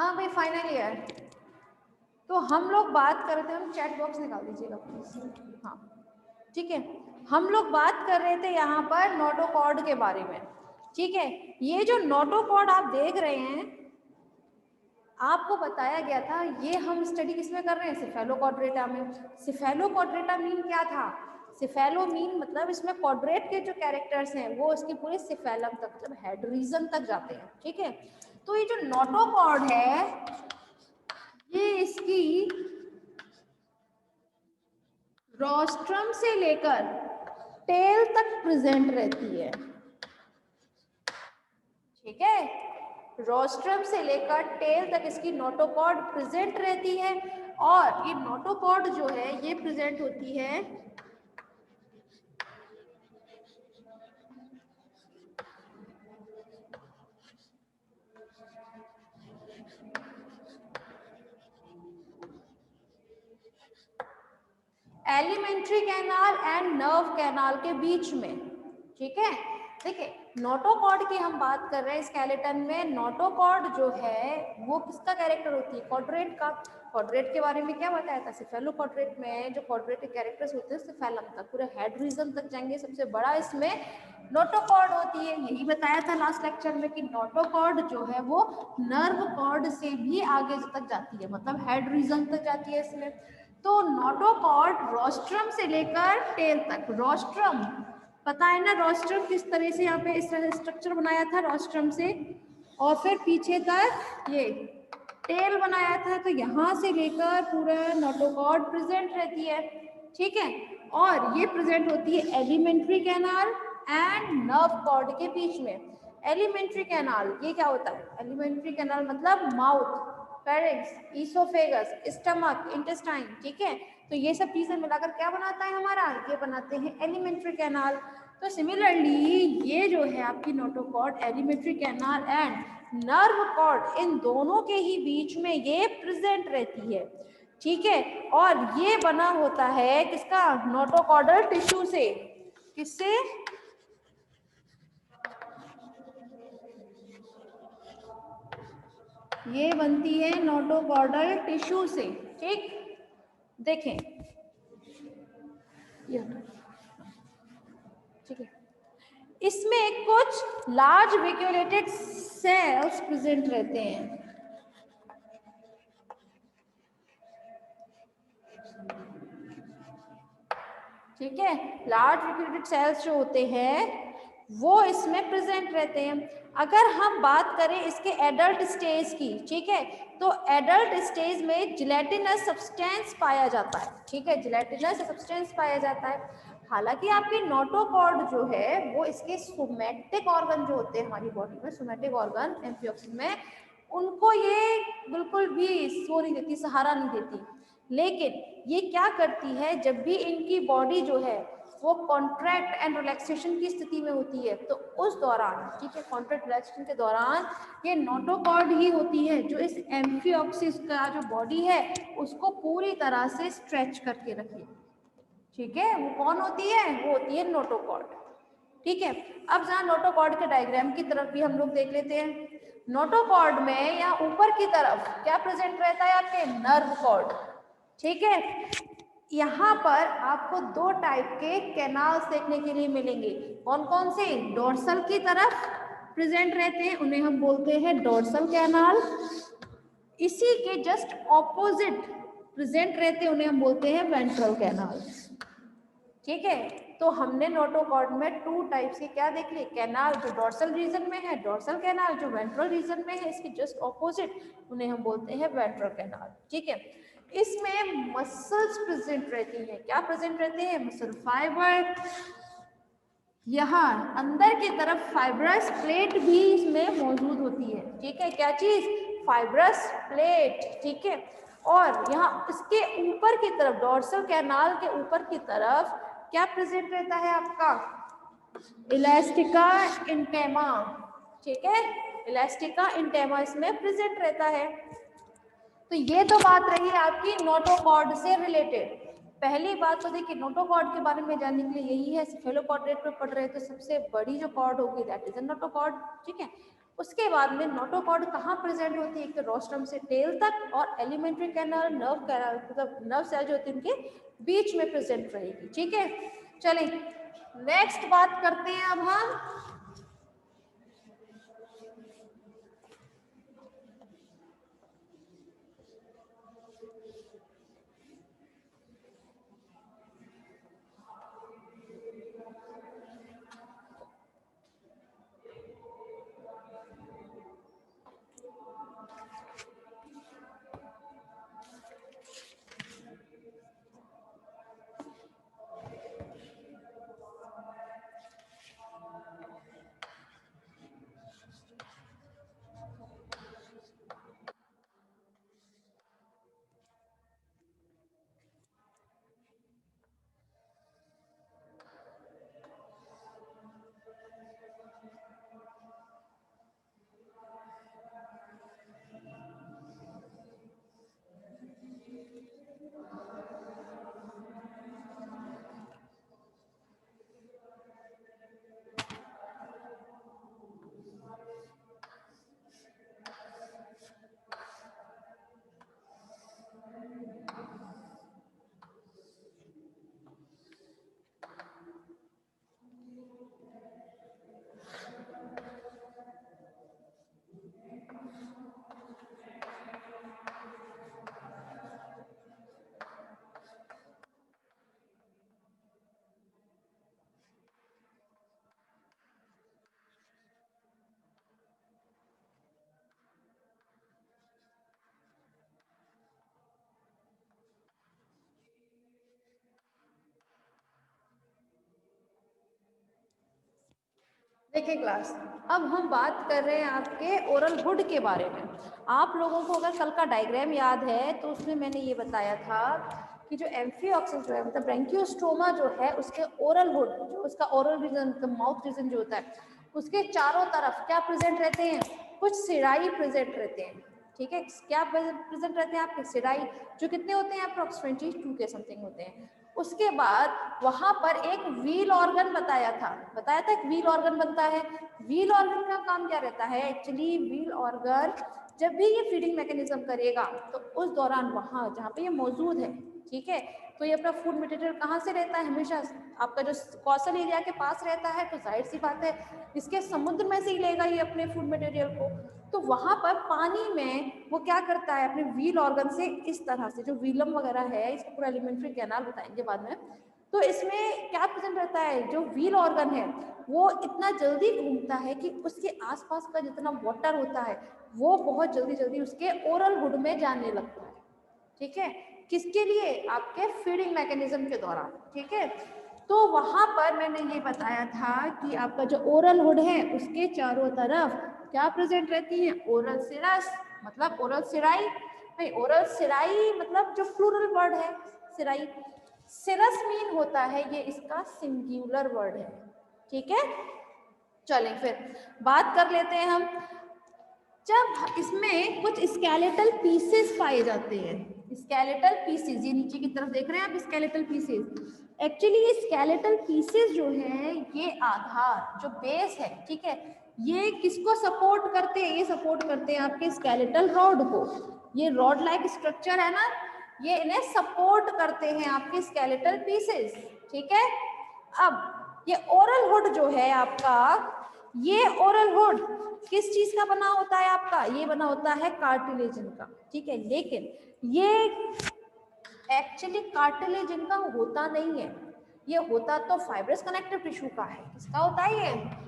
हाँ भाई final year. तो हम लोग बात कर रहे थे, हम चैट बॉक्स निकाल दीजिएगा प्लीज। हाँ ठीक है, हम लोग बात कर रहे थे यहाँ पर नोटोकॉर्ड के बारे में। ठीक है, ये जो नोटोकॉर्ड आप देख रहे हैं, आपको बताया गया था, ये हम स्टडी किसमें कर रहे हैं, सिफेलोकॉर्डेटा में। सिफेलोकॉर्डेटा मीन क्या था, सिफेलो मीन मतलब इसमें कॉर्डेट के जो कैरेक्टर्स हैं वो इसके पूरे सिफेलम तक मतलब हेड रीजन तक जाते हैं। ठीक है, तो ये जो नोटोकॉर्ड है ये इसकी रोस्ट्रम से लेकर टेल तक प्रेजेंट रहती है। ठीक है, रोस्ट्रम से लेकर टेल तक इसकी नोटोकॉर्ड प्रेजेंट रहती है। और ये नोटोकॉर्ड जो है ये प्रेजेंट होती है alimentary canal and nerve canal के बीच में। ठीक है, देखिए नोटोकॉर्ड की हम बात कर रहे हैं स्केलेटन में। नोटोकॉर्ड जो है वो किसका कैरेक्टर होती है, कॉर्डेट का। कॉर्डेट के बारे में क्या बताया था, सिफेलोकॉर्डेट में जो कॉर्डेट के कैरेक्टर्स होते हैं सिफेलम तक पूरे हेड रीजन तक जाएंगे, सबसे बड़ा इसमें नोटोकॉर्ड होती है। यही बताया था लास्ट लेक्चर में कि नोटोकॉर्ड जो है वो नर्व कॉर्ड से भी आगे तक जाती है, मतलब हेड रीजन तक जाती है इसमें। तो नोटोकॉर्ड रोस्ट्रम से लेकर टेल तक, रोस्ट्रम पता है ना, रोस्ट्रम किस तरह से यहाँ पे इस तरह स्ट्रक्चर बनाया था रोस्ट्रम से, और फिर पीछे तक ये टेल बनाया था। तो यहाँ से लेकर पूरा नोटोकॉर्ड प्रेजेंट रहती है। ठीक है, और ये प्रेजेंट होती है alimentary canal and nerve cord के बीच में। एलिमेंट्री कैनाल ये क्या होता है, एलिमेंट्री कैनाल मतलब mouth, pharynx, oesophagus, stomach, intestine. ठीक है, तो ये सब चीजें मिलाकर क्या बनाता है हमारा, ये बनाते हैं एलिमेंट्री कैनाल। तो सिमिलरली ये जो है आपकी notochord alimentary canal and nerve cord, इन दोनों के ही बीच में ये प्रेजेंट रहती है। ठीक है, और ये बना होता है किसका, नोटोकॉर्डल टिश्यू से। किससे, ये बनती है नोटोकॉर्डल टिश्यू से। ठीक, देखें ठीक है, इसमें कुछ लार्ज वैक्यूलेटेड सेल्स प्रेजेंट रहते हैं। ठीक है, लार्ज वैक्यूलेटेड सेल्स जो होते हैं वो इसमें प्रेजेंट रहते हैं। अगर हम बात करें इसके एडल्ट स्टेज की, ठीक है, तो एडल्ट स्टेज में जिलेटिनस सब्सटेंस पाया जाता है। ठीक है, जिलेटिनस सब्सटेंस पाया जाता है। हालांकि आपकी नोटोकॉर्ड जो है वो इसके सोमैटिक ऑर्गन जो होते हैं हमारी बॉडी में, सोमैटिक ऑर्गन एम्फियोक्सिस में, उनको ये बिल्कुल भी वो नहीं देती, सहारा नहीं देती। लेकिन ये क्या करती है, जब भी इनकी बॉडी जो है वो कॉन्ट्रैक्ट एंड रिलैक्सेशन की स्थिति में होती है, तो उस दौरान, ठीक है, कॉन्ट्रैक्ट रिलैक्सेशन के दौरान ये नोटोकॉर्ड ही होती है जो इस एम्फियोक्सिस का जो बॉडी है उसको पूरी तरह से स्ट्रेच करके रखे। ठीक है, वो कौन होती है, वो होती है नोटोकॉर्ड। ठीक है, अब जहाँ नोटोकॉर्ड के डायग्राम की तरफ भी हम लोग देख लेते हैं। नोटोकॉर्ड में यहाँ ऊपर की तरफ क्या प्रेजेंट रहता है, आपके नर्व कॉर्ड। ठीक है, यहाँ पर आपको दो टाइप के कैनाल्स देखने के लिए मिलेंगे। कौन कौन से, डोर्सल की तरफ प्रेजेंट रहते हैं उन्हें हम बोलते हैं डोर्सल कैनाल। इसी के जस्ट ऑपोजिट प्रेजेंट रहते हैं उन्हें हम बोलते हैं वेंट्रल कैनाल। ठीक है, तो हमने नोटोकॉर्ड में टू टाइप्स के क्या देख लिए, कैनाल जो डोर्सल रीजन में है डोर्सल कैनाल, जो वेंट्रल रीजन में है इसके जस्ट ऑपोजिट उन्हें हम बोलते हैं वेंट्रल कैनाल। ठीक है, इसमें मसल्स प्रेजेंट रहती हैं। क्या प्रेजेंट रहते हैं, मसल फाइबर। यहाँ अंदर की तरफ फाइब्रस प्लेट भी इसमें मौजूद होती है। ठीक है, क्या चीज, फाइब्रस प्लेट। ठीक है, और यहाँ इसके ऊपर की तरफ डोर्सल कैनाल के ऊपर की तरफ क्या प्रेजेंट रहता है आपका, इलास्टिका इंटेमा। ठीक है, इलास्टिका इंटेमा इसमें प्रेजेंट रहता है। तो ये तो बात रही आपकी नोटोकॉर्ड से रिलेटेड। पहली बात तो देखिए नोटोकॉर्ड के बारे में जानने के लिए यही है, सिफेलोकॉर्डेट पे पढ़ रहे हैं तो सबसे बड़ी जो कॉर्ड होगी दैट इज नोटोकॉर्ड। ठीक है, उसके बाद में नोटोकॉर्ड कहाँ प्रेजेंट होती है, एक तो रोस्ट्रम से टेल तक, और एलिमेंट्री कैनाल नर्व कैनाल मतलब नर्व सेल जो होती है उनके बीच में प्रेजेंट रहेगी। ठीक है, चलिए नेक्स्ट बात करते हैं अब हम देखिए क्लास, अब हम बात कर रहे हैं आपके ओरल हुड के बारे में। आप लोगों को अगर कल का डायग्राम याद है तो उसमें मैंने ये बताया था कि जो एम्फिऑक्सिस जो है मतलब ब्रैंकियोस्टोमा जो है उसके ओरल हुड, जो उसका ओरल रीजन माउथ रीजन जो होता है उसके चारों तरफ क्या प्रेजेंट रहते हैं, कुछ सिराई प्रेजेंट रहते हैं। ठीक है, क्या प्रेजेंट रहते हैं आपके सिराई, जो कितने होते हैं अप्रोक्स 22 के समथिंग होते हैं। उसके बाद वहां पर एक व्हील ऑर्गन बताया था एक व्हील ऑर्गन बनता है। व्हील ऑर्गन का काम क्या रहता है, एक्चुअली व्हील ऑर्गन जब भी ये फीडिंग मैकेनिज्म करेगा तो उस दौरान वहां जहाँ पे ये मौजूद है, ठीक है, तो ये अपना फूड मटेरियल कहाँ से रहता है, हमेशा आपका जो कोस्टल एरिया के पास रहता है, तो जाहिर सी बात है इसके समुद्र में से ही लेगा ये अपने फूड मटेरियल को। तो वहां पर पानी में वो क्या करता है, अपने व्हील ऑर्गन से इस तरह से, जो व्हीलम वगैरह है, इसको पूरा एलिमेंट्री कैनाल बताएंगे बाद में, तो इसमें क्या प्रेजेंट रहता है, जो व्हील ऑर्गन है वो इतना जल्दी घूमता है कि उसके आसपास का जितना वाटर होता है वो बहुत जल्दी जल्दी उसके ओरल हुड में जाने लगता है। ठीक है, किसके लिए, आपके फीडिंग मैकेनिज्म के दौरान। ठीक है, तो वहां पर मैंने ये बताया था कि आपका जो ओरल हुड है उसके चारों तरफ क्या प्रेजेंट रहती है, ओरल सिरस मतलब ओरल सिराई, नहीं ओरल सिराई मतलब जो प्लूरल वर्ड है सिराई, सिरस मीन होता है ये इसका सिंगुलर वर्ड है। ठीक है, चलें फिर बात कर लेते हैं हम, जब इसमें कुछ स्केलेटल पीसेस पाए जाते हैं, स्केलेटल पीसेस, ये नीचे की तरफ देख रहे हैं आप स्केलेटल पीसेस, एक्चुअली ये स्केलेटल पीसेस जो है ये आधार जो बेस है, ठीक है, ये किसको सपोर्ट करते हैं, ये सपोर्ट करते हैं आपके स्केलेटल रॉड को। ये रॉड लाइक स्ट्रक्चर है ना, ये इन्हें सपोर्ट करते हैं आपके स्केलेटल पीसेस। ठीक है, अब ये ओरल हुड जो है आपका, ये ओरल हुड किस चीज का बना होता है आपका, ये बना होता है कार्टिलेजन का। ठीक है, लेकिन ये एक्चुअली कार्टिलेजन का होता नहीं है, ये होता तो फाइब्रस कनेक्टिव टिश्यू का है। किसका होता है ये,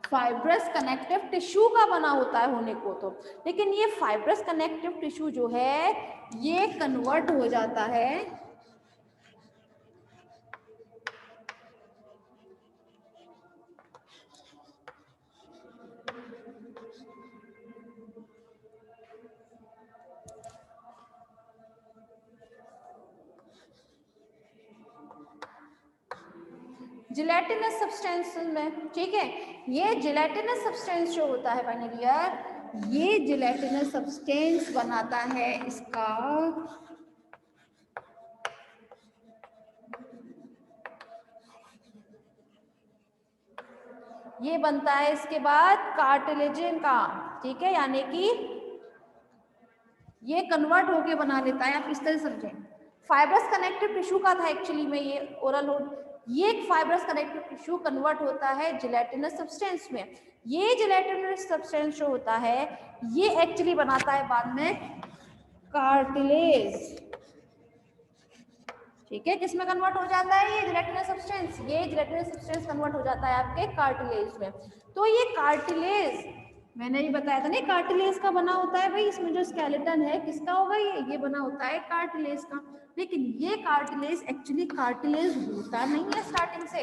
फाइब्रस कनेक्टिव टिश्यू का बना होता है होने को तो, लेकिन ये फाइब्रस कनेक्टिव टिश्यू जो है ये कन्वर्ट हो जाता है जिलेटिनस सब्सटेंस में। ठीक है, ये जिलेटिनस सब्सटेंस जो होता है फाइनल ईयर ये जिलेटिनस सब्सटेंस बनाता है इसका ये बनता है इसके बाद कार्टिलेजन का, ठीक है, यानी कि ये कन्वर्ट होके बना लेता है, आप इस तरह समझें। फाइब्रस कनेक्टिव टिश्यू का था एक्चुअली में ये ओरल हुड, ये एक फाइब्रस कनेक्टिव टिश्यू कन्वर्ट होता है जिलेटिनस सब्सटेंस में। ये जिलेटिनस सब्सटेंस जो होता है ये एक्चुअली बनाता है बाद में कार्टिलेज, ठीक है। किसमें कन्वर्ट हो जाता है ये जिलेटिनस सब्सटेंस, ये जिलेटिनस सब्सटेंस कन्वर्ट हो जाता है आपके कार्टिलेज में। तो ये कार्टिलेज मैंने भी बताया था नहीं, कार्टिलेज का बना होता है भाई, इसमें जो स्केलेटन है किसका होगा, ये बना होता है कार्टिलेज का। लेकिन ये कार्टिलेज एक्चुअली कार्टिलेज होता नहीं है स्टार्टिंग से,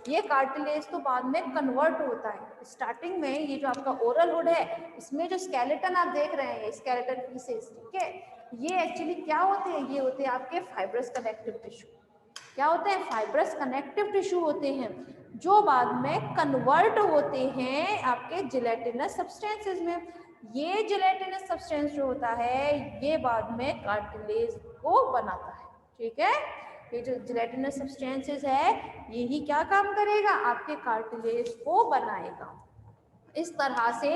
ये कार्टिलेज तो बाद में कन्वर्ट होता है। स्टार्टिंग में ये जो आपका ओरल हुड है इसमें जो स्केलेटन आप देख रहे हैं, स्केलेटन पीसेस, ठीक है, ये एक्चुअली क्या होते हैं, ये होते हैं आपके फाइब्रस कनेक्टिव टिश्यू। क्या होते हैं, फाइब्रस कनेक्टिव टिश्यू होते हैं जो बाद में कन्वर्ट होते हैं आपके जिलेटिनस सब्सटेंसेस में। ये जिलेटिनस सब्सटेंस जो होता है ये बाद में कार्टिलेज को बनाता है, ठीक है। ये जो जिलेटिनस सब्सटेंसेस है यही क्या काम करेगा, आपके कार्टिलेज को बनाएगा। इस तरह से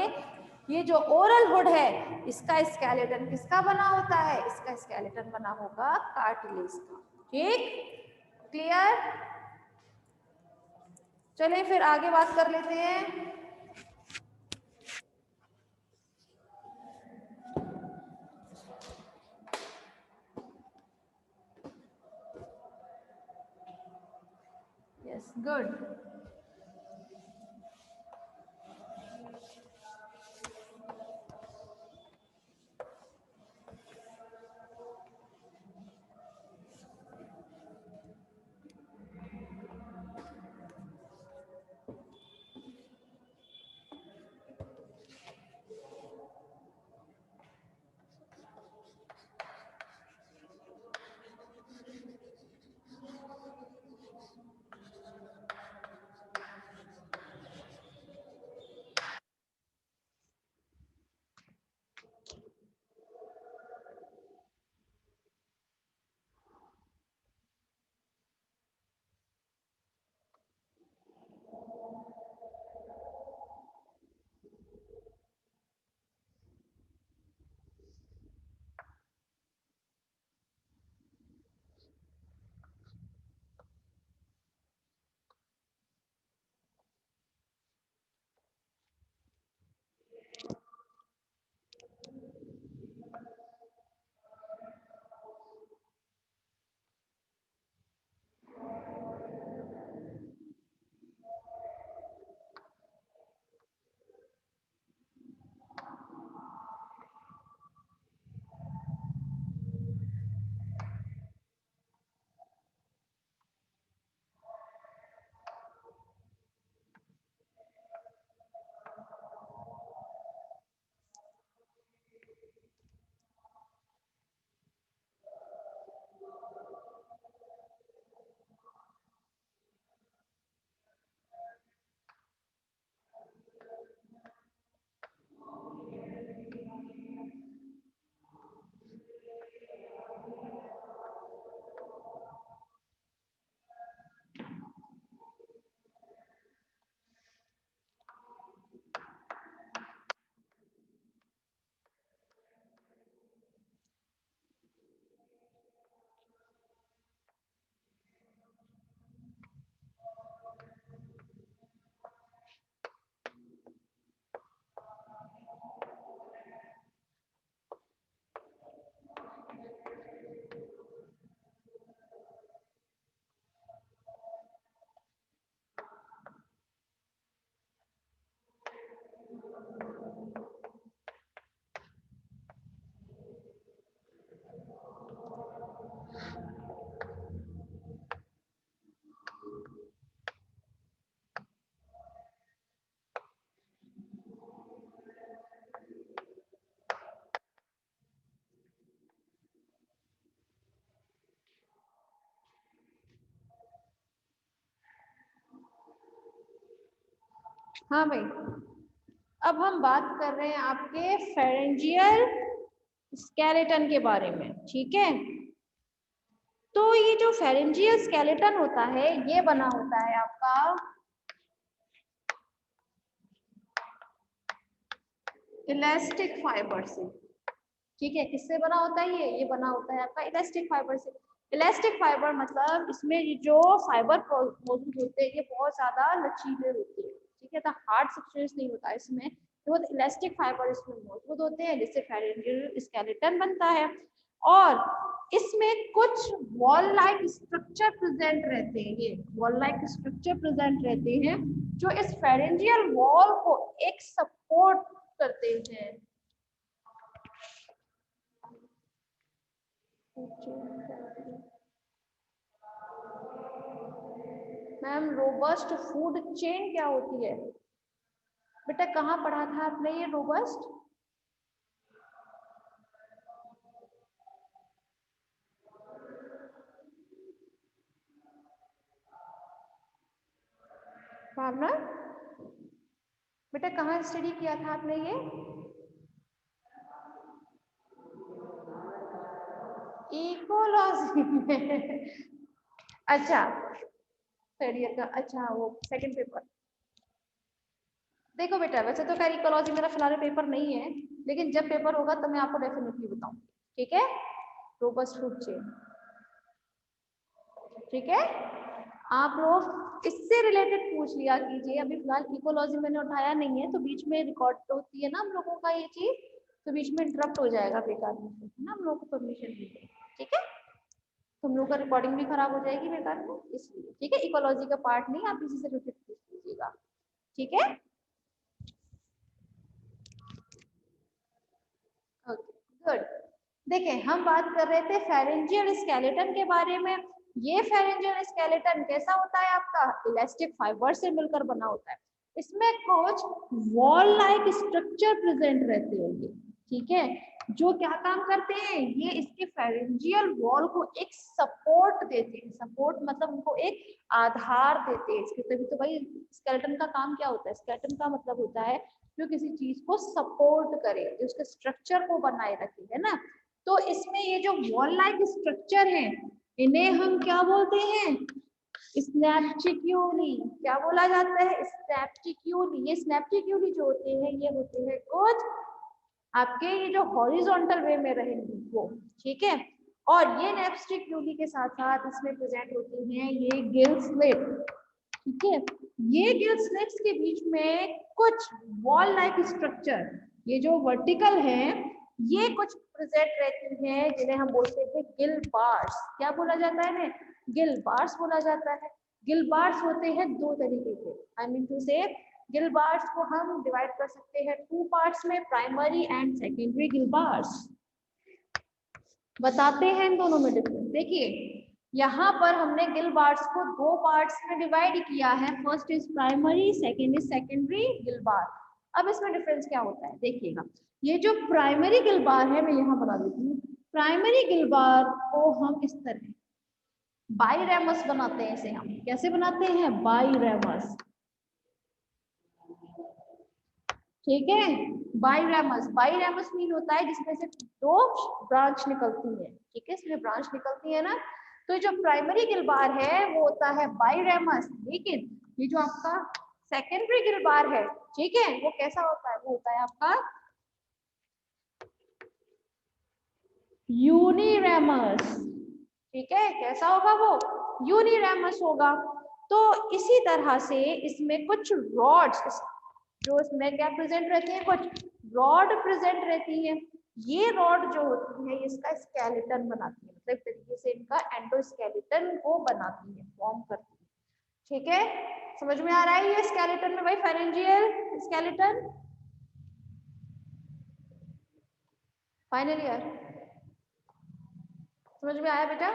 ये जो ओरल हुड है इसका स्केलेटन किसका बना होता है, इसका स्केलेटन बना होगा कार्टिलेज का, ठीक, क्लियर। चलिए फिर आगे बात कर लेते हैं। Yes, good. हाँ भाई, अब हम बात कर रहे हैं आपके फेरेंजियल स्केलेटन के बारे में, ठीक है। तो ये जो फेरेंजियल स्केलेटन होता है ये बना होता है आपका इलास्टिक फाइबर से, ठीक है। किससे बना होता है ये बना होता है आपका इलास्टिक फाइबर से। इलास्टिक फाइबर मतलब इसमें जो फाइबर मौजूद होते हैं ये बहुत ज्यादा लचीले होते हैं, ठीक है। तो हार्ड सब्सटेंस नहीं होता इसमें, तो इलास्टिक फाइबर इसमें मौजूद होते हैं जिससे फेरेंजियल स्केलेटन बनता है। और इसमें कुछ वॉल लाइक स्ट्रक्चर प्रेजेंट रहते हैं, ये वॉल लाइक स्ट्रक्चर प्रेजेंट रहते हैं जो इस फेरेंजियल वॉल को एक सपोर्ट करते हैं। मैम रोबस्ट फूड चेन क्या होती है बेटा, कहाँ पढ़ा था आपने ये रोबस्ट? भावना बेटा कहाँ स्टडी किया था आपने ये? इकोलॉजी में अच्छा थर्ड ईयर का, अच्छा वो सेकंड पेपर। देखो बेटा वैसे तो खैर इकोलॉजी मेरा फिलहाल पेपर नहीं है, लेकिन जब पेपर होगा तो मैं आपको डेफिनेटली बताऊंगी, ठीक है। रोबस्ट फूड चेन, ठीक है। आप लोग इससे रिलेटेड पूछ लिया कीजिए, अभी फिलहाल इकोलॉजी मैंने उठाया नहीं है तो बीच में रिकॉर्ड होती है ना हम लोगों का ये चीज, तो बीच में इंटरप्ट हो जाएगा बेकार में, ना हम लोगों को परमिशन दी है, ठीक है। तो हम लोग का रिकॉर्डिंग भी खराब हो जाएगी बेकार में, इसलिए ठीक है। इकोलॉजी का पार्ट नहीं, आप इसी से रिलेटेड पूछ लीजिएगा, ठीक है। Okay good. देखें हम बात कर रहे थे फेरेंजियल स्केलेटन के बारे में। ये फेरेंजियल स्केलेटन कैसा होता है आपका इलास्टिक फाइबर से मिलकर बना होता है। इसमें कुछ वॉल लाइक स्ट्रक्चर प्रेजेंट रहते हैं ये, ठीक है, जो क्या काम करते हैं, ये इसके फेरेंजियल वॉल को एक सपोर्ट देते हैं। सपोर्ट मतलब उनको एक आधार देते हैं इसके, तभी तो भाई स्केलेटन का काम क्या होता है, स्केलेटन का मतलब होता है जो किसी चीज को सपोर्ट करे, जो उसके स्ट्रक्चर को बनाए रखे, है ना। तो इसमें ये जो वॉल लाइक स्ट्रक्चर है इन्हें हम क्या बोलते हैं, स्नैप्टिक्यूली। क्या बोला जाता है, स्नैप्टिक्यूली। ये स्नैप्टिक्यूली जो होते हैं ये होते हैं कुछ आपके ये जो हॉरिजॉन्टल वे में रहेंगे वो, ठीक है। और ये स्नैप्टिक्यूली के साथ साथ इसमें प्रेजेंट होती हैं ये गिल स्लिट, ठीक है। ये गिल स्लिट्स के बीच में कुछ वॉल लाइक स्ट्रक्चर, ये जो वर्टिकल है ये कुछ प्रेजेंट रहती हैं जिन्हें हम बोलते हैं गिल बार्स। क्या बोला जाता है इन्हें, गिल बार्स बोला जाता है। गिल बार्स होते हैं दो तरीके के, आई मीन टू से गिल बार्स को हम डिवाइड कर सकते हैं टू पार्ट्स में, primary and secondary Gill bars. बताते हैं इन दोनों में डिफरेंस। देखिए यहाँ पर हमने गिल बार्स को दो पार्ट्स में डिवाइड किया है, first is primary, second is secondary गिल बार। अब इसमें डिफरेंस क्या होता है देखिएगा, ये जो प्राइमरी गिल बार है मैं यहाँ बना देती हूँ। प्राइमरी गिल बार को हम इस तरह बाईरेमस बनाते हैं, इसे हम कैसे बनाते हैं, बाईरेमस, ठीक है। बाईरेमस, बाईरेमस मीन होता है जिसमें से दो ब्रांच निकलती है, ठीक है, इसमें ब्रांच निकलती है ना। तो जो प्राइमरी गिल बार है वो होता है बाईरेमस, लेकिन ये जो आपका सेकेंडरी गिल बार है, ठीक है, वो कैसा होता है, वो होता है आपका यूनिरेमस, ठीक है। कैसा होगा वो, यूनिरेमस होगा। तो इसी तरह से इसमें कुछ रॉड्स, जो इसमें क्या प्रेजेंट रहती है, कुछ रॉड प्रेजेंट रहती है। ये रॉड जो होती है इसका स्केलेटन बनाती है, मतलब तरीके से इनका एंडोस्केलेटन को बनाती है, फॉर्म करती है, ठीक है। समझ में आ रहा है ये स्केलेटन में भाई, फेरेंजियल स्केलेटन। फाइनल ईयर समझ में आया बेटा?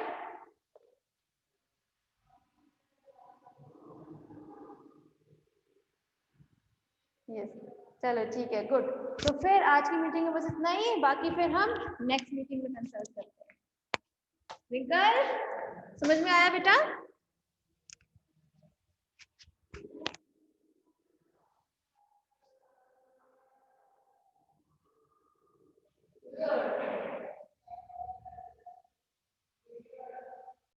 यस चलो ठीक है गुड। तो फिर आज की मीटिंग में बस इतना ही, बाकी फिर हम नेक्स्ट मीटिंग में कंसल्ट करते हैं। समझ में आया बेटा?